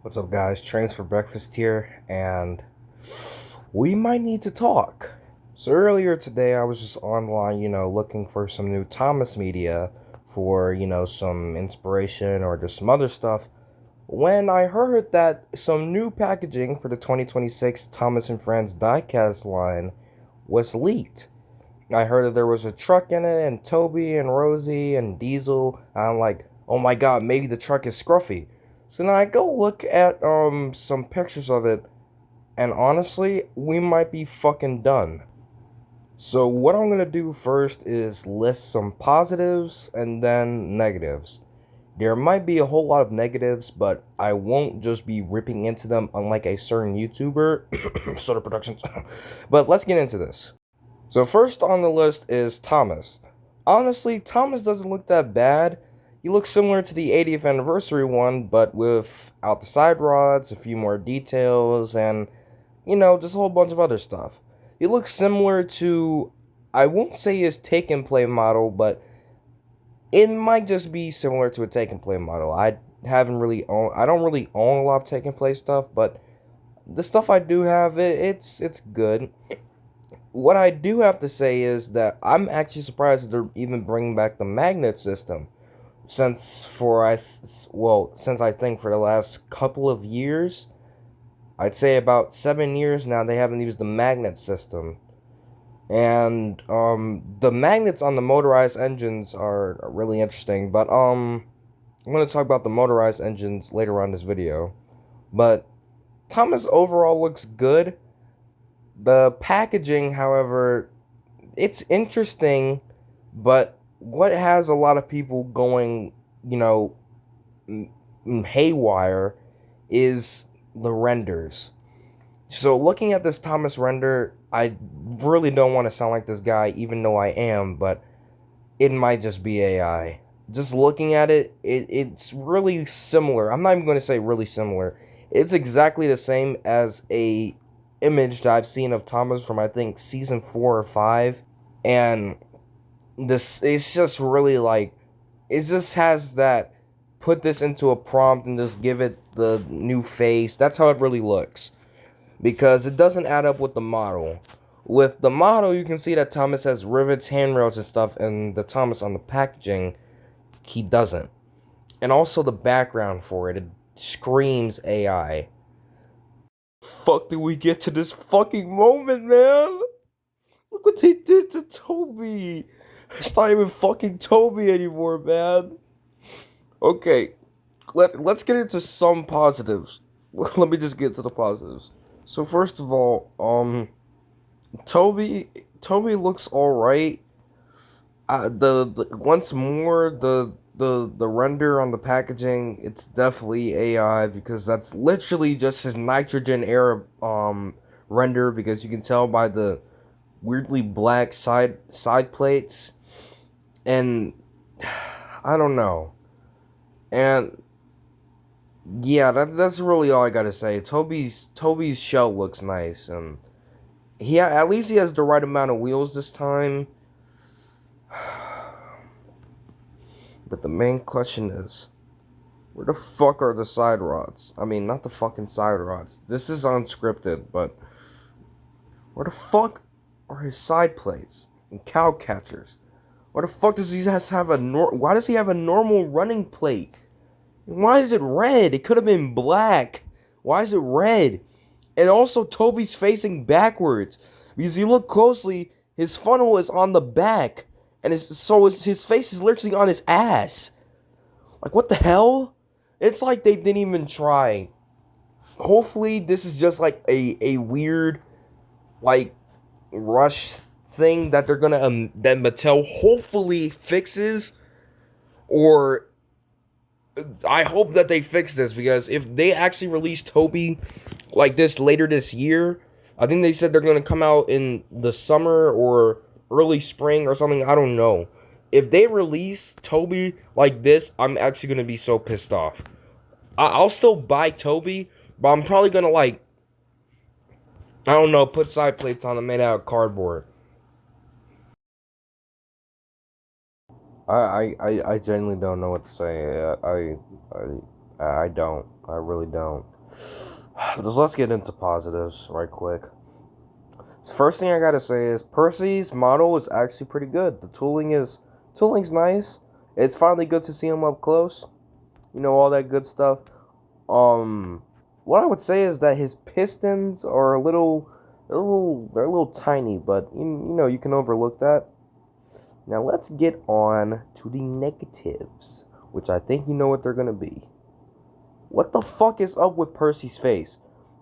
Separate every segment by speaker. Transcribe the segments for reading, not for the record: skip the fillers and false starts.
Speaker 1: What's up, guys? Trains for breakfast here, and we might need to talk. So, earlier today, I was just online, looking for some new Thomas media for, some inspiration or just some other stuff. When I heard that some new packaging for the 2026 Thomas and Friends diecast line was leaked. I heard that there was a truck in it, and Toby and Rosie and Diesel. And I'm like, oh my god, maybe the truck is Scruffy. So now I go look at some pictures of it, and honestly, we might be fucking done. So what I'm gonna do first is list some positives and then negatives. There might be a whole lot of negatives, but I won't just be ripping into them unlike a certain YouTuber, Soda Productions. But let's get into this. So first on the list is Thomas. Honestly, Thomas doesn't look that bad. He looks similar to the 80th anniversary one, but without the side rods, a few more details, and, just a whole bunch of other stuff. He looks similar to, I won't say his take and play model, but it might just be similar to a take and play model. I don't really own a lot of take and play stuff, but the stuff I do have, it's good. What I do have to say is that I'm actually surprised that they're even bringing back the magnet system, since I think for the last couple of years, I'd say about 7 years now, they haven't used the magnet system, and the magnets on the motorized engines are really interesting. But I'm gonna talk about the motorized engines later on in this video. But Thomas overall looks good. The packaging, however, it's interesting, but what has a lot of people going, you know, haywire is the renders. So looking at this Thomas render, I really don't want to sound like this guy, even though I am, but it might just be AI. Just looking at it, it's really similar. I'm not even going to say really similar. It's exactly the same as a image that I've seen of Thomas from I think season 4 or 5, and this it's just really like it just has that put this into a prompt and just give it the new face. That's how it really looks because it doesn't add up with the model. With the model, you can see that Thomas has rivets, handrails, and stuff, and the Thomas on the packaging, he doesn't. And also the background for it screams AI. Fuck did we get to this fucking moment, man? Look what they did to Toby. It's not even fucking Toby anymore, man. Okay, let's get into some positives. Let me just get to the positives. So first of all, Toby Toby looks all right. The once more the render on the packaging, it's definitely AI because that's literally just his nitrogen era render because you can tell by the weirdly black side plates, and I don't know. And yeah, that's really all I gotta say. Toby's shell looks nice, and at least he has the right amount of wheels this time. But the main question is, where the fuck are the side rods? I mean, not the fucking side rods. This is unscripted, but where the fuck are his side plates and cow catchers? Why the fuck does he have why does he have a normal running plate? Why is it red? It could have been black. Why is it red? And also, Toby's facing backwards. Because you look closely, his funnel is on the back. And his face is literally on his ass. Like, what the hell? It's like they didn't even try. Hopefully, this is just like a weird, like, rush thing that they're gonna, that Mattel hopefully fixes. Or I hope that they fix this because if they actually release Toby like this later this year, I think they said they're gonna come out in the summer or early spring or something. I don't know. If they release Toby like this, I'm actually gonna be so pissed off. I'll still buy Toby, but I'm probably gonna like I don't know, put side plates on them made out of cardboard. I genuinely don't know what to say. I don't. I really don't. Just let's get into positives right quick. First thing I gotta say is Percy's model is actually pretty good. The tooling's nice. It's finally good to see him up close. You know, all that good stuff. What I would say is that his pistons are they're a little tiny, but you know you can overlook that. Now let's get on to the negatives, which I think you know what they're gonna be. What the fuck is up with Percy's face?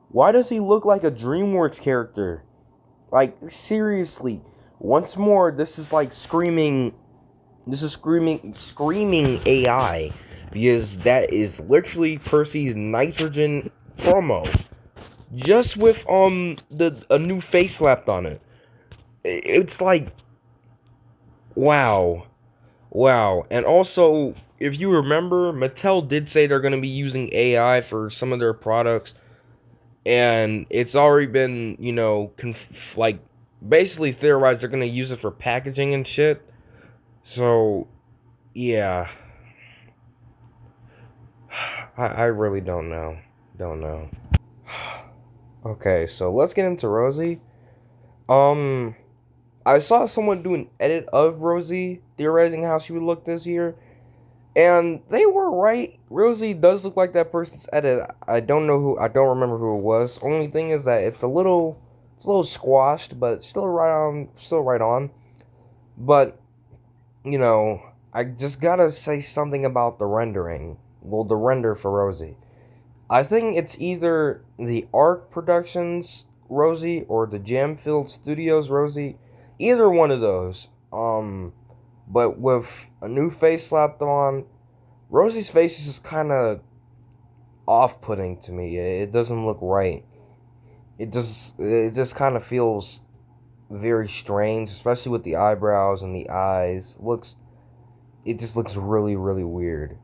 Speaker 1: Why does he look like a DreamWorks character? Like, seriously. Once more, this is screaming AI. Because that is literally Percy's nitrogen promo. Just with, a new face slapped on it. It's like, wow. Wow. And also, if you remember, Mattel did say they're going to be using AI for some of their products. And it's already been, you know, basically theorized they're going to use it for packaging and shit. So, yeah. I really don't know. Don't know. Okay, so let's get into Rosie. I saw someone do an edit of Rosie, theorizing how she would look this year. And they were right. Rosie does look like that person's edit. I don't remember who it was. Only thing is that it's a little squashed, but still right on. But, you know, I just gotta say something about the rendering. Well, the render for Rosie. I think it's either the Arc Productions Rosie or the Jamfield Studios Rosie. Either one of those. But with a new face slapped on, Rosie's face is just kind of off-putting to me. It doesn't look right. It just kind of feels very strange, especially with the eyebrows and the eyes. It just looks really, really weird.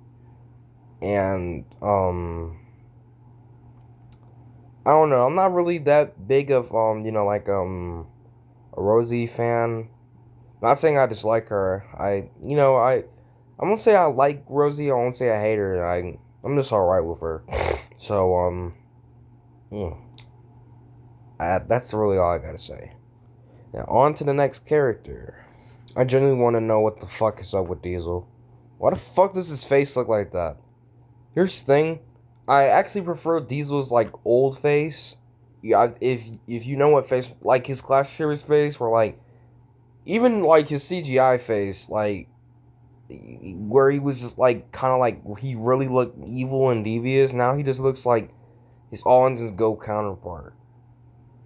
Speaker 1: And I don't know. I'm not really that big of a Rosie fan. Not saying I dislike her. I won't say I like Rosie. I won't say I hate her. I'm just alright with her. So that's really all I gotta say. Now on to the next character. I genuinely want to know what the fuck is up with Diesel. Why the fuck does his face look like that? Here's the thing. I actually prefer Diesel's old face. Yeah, if you know what face, like his Clash Series face, where even his CGI face, where he was just he really looked evil and devious. Now he just looks like his All Engines Go counterpart.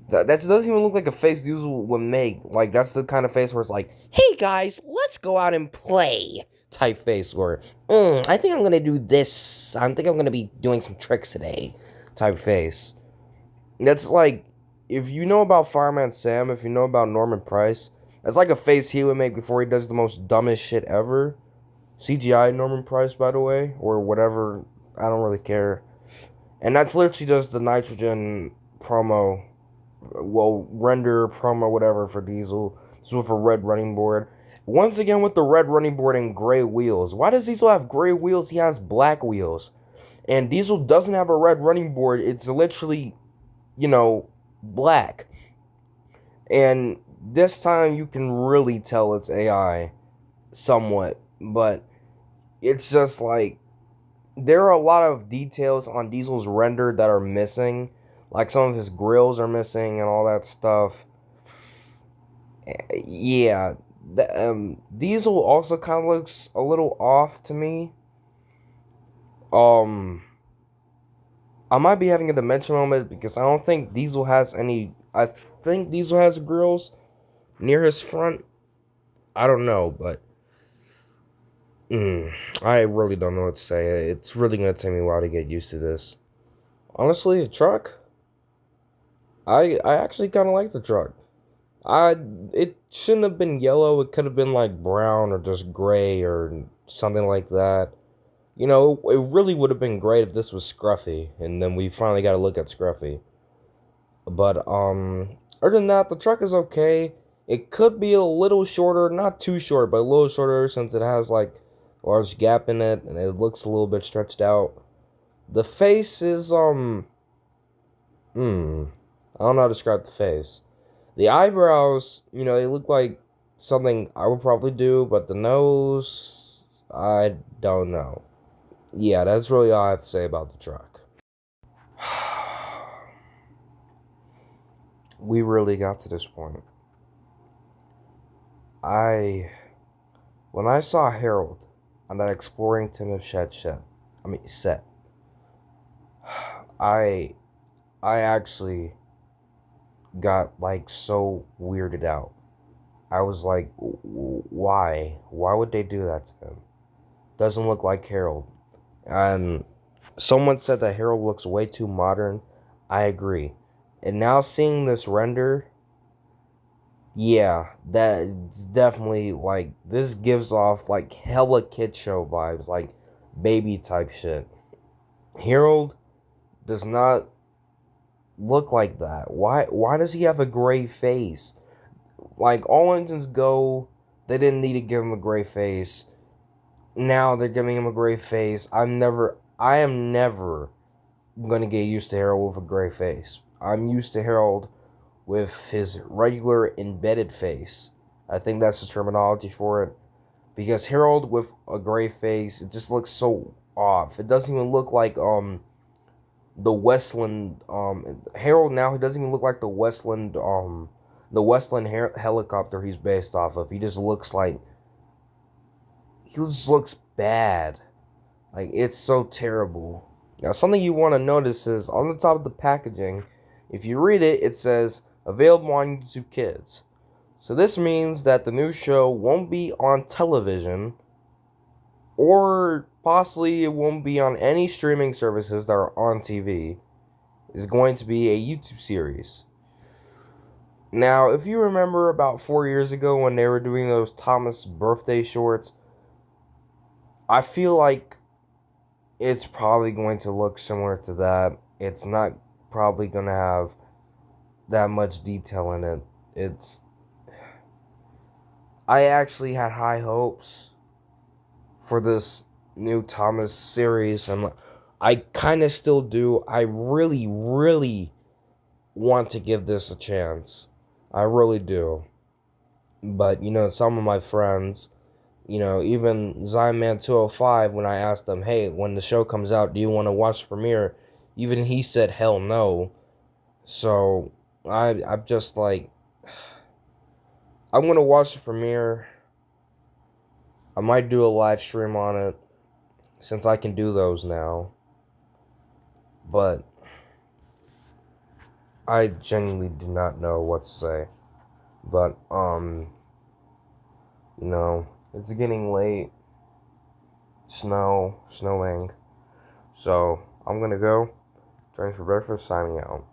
Speaker 1: That doesn't even look like a face Diesel would make. That's the kind of face where it's like, hey guys, let's go out and play type face, where I think I'm gonna do this. I think I'm gonna be doing some tricks today type face. That's if you know about Fireman Sam, if you know about Norman Price, that's like a face he would make before he does the most dumbest shit ever. CGI Norman Price, by the way, or whatever. I don't really care. And that's literally just the nitrogen promo. Well, render promo, whatever, for Diesel. This is with a red running board. Once again with the red running board and gray wheels. Why does Diesel have gray wheels? He has black wheels. And Diesel doesn't have a red running board. It's literally, black. And this time you can really tell it's AI. Somewhat. But it's just there are a lot of details on Diesel's render that are missing. Some of his grills are missing and all that stuff. Yeah. Diesel also kind of looks a little off to me. I might be having a dementia moment because I don't think Diesel has any. I think Diesel has grills near his front. I don't know, but I really don't know what to say. It's really gonna take me a while to get used to this. Honestly, a truck. I actually kind of like the truck. It shouldn't have been yellow. It could have been brown or just gray or something like that. It really would have been great if this was Scruffy, and then we finally got to look at Scruffy. But other than that, the truck is okay. It could be a little shorter, not too short, but a little shorter since it has a large gap in it and it looks a little bit stretched out. The face is, I don't know how to describe the face. The eyebrows, they look like something I would probably do, but the nose, I don't know. Yeah, that's really all I have to say about the truck. We really got to this point. When I saw Harold on that Exploring Timothy set, I I actually got like so weirded out. I was like, why? Why would they do that to him? Doesn't look like Harold. And someone said that Harold looks way too modern. I agree. And now seeing this render, yeah, that's definitely like this gives off like hella kid show vibes, like baby type shit. Harold does not look like that. Why does he have a gray face? Like all engines go, they didn't need to give him a gray face. Now they're giving him a gray face. I am never gonna get used to Harold with a gray face. I'm used to Harold with his regular embedded face. I think that's the terminology for it. Because Harold with a gray face, it just looks so off. It doesn't even look like the Westland Harold now. He doesn't even look like the Westland helicopter he's based off of. He just looks like he just looks bad. Like it's so terrible. Now something you want to notice is on the top of the packaging, if you read it, it says available on YouTube Kids. So this means that the new show won't be on television, or possibly it won't be on any streaming services that are on TV. It's going to be a YouTube series. Now, if you remember about 4 years ago when they were doing those Thomas birthday shorts, I feel like it's probably going to look similar to that. It's not probably going to have that much detail in it. I actually had high hopes for this new Thomas series, and I kind of still do. I really, really want to give this a chance. I really do. But, some of my friends, even Zyman205, when I asked them, hey, when the show comes out, do you want to watch the premiere? Even he said, hell no. So, I'm just like, I'm going to watch the premiere. I might do a live stream on it, since I can do those now. But I genuinely do not know what to say. But, it's getting late. Snowing. So, I'm gonna go. Drinks for breakfast, signing out.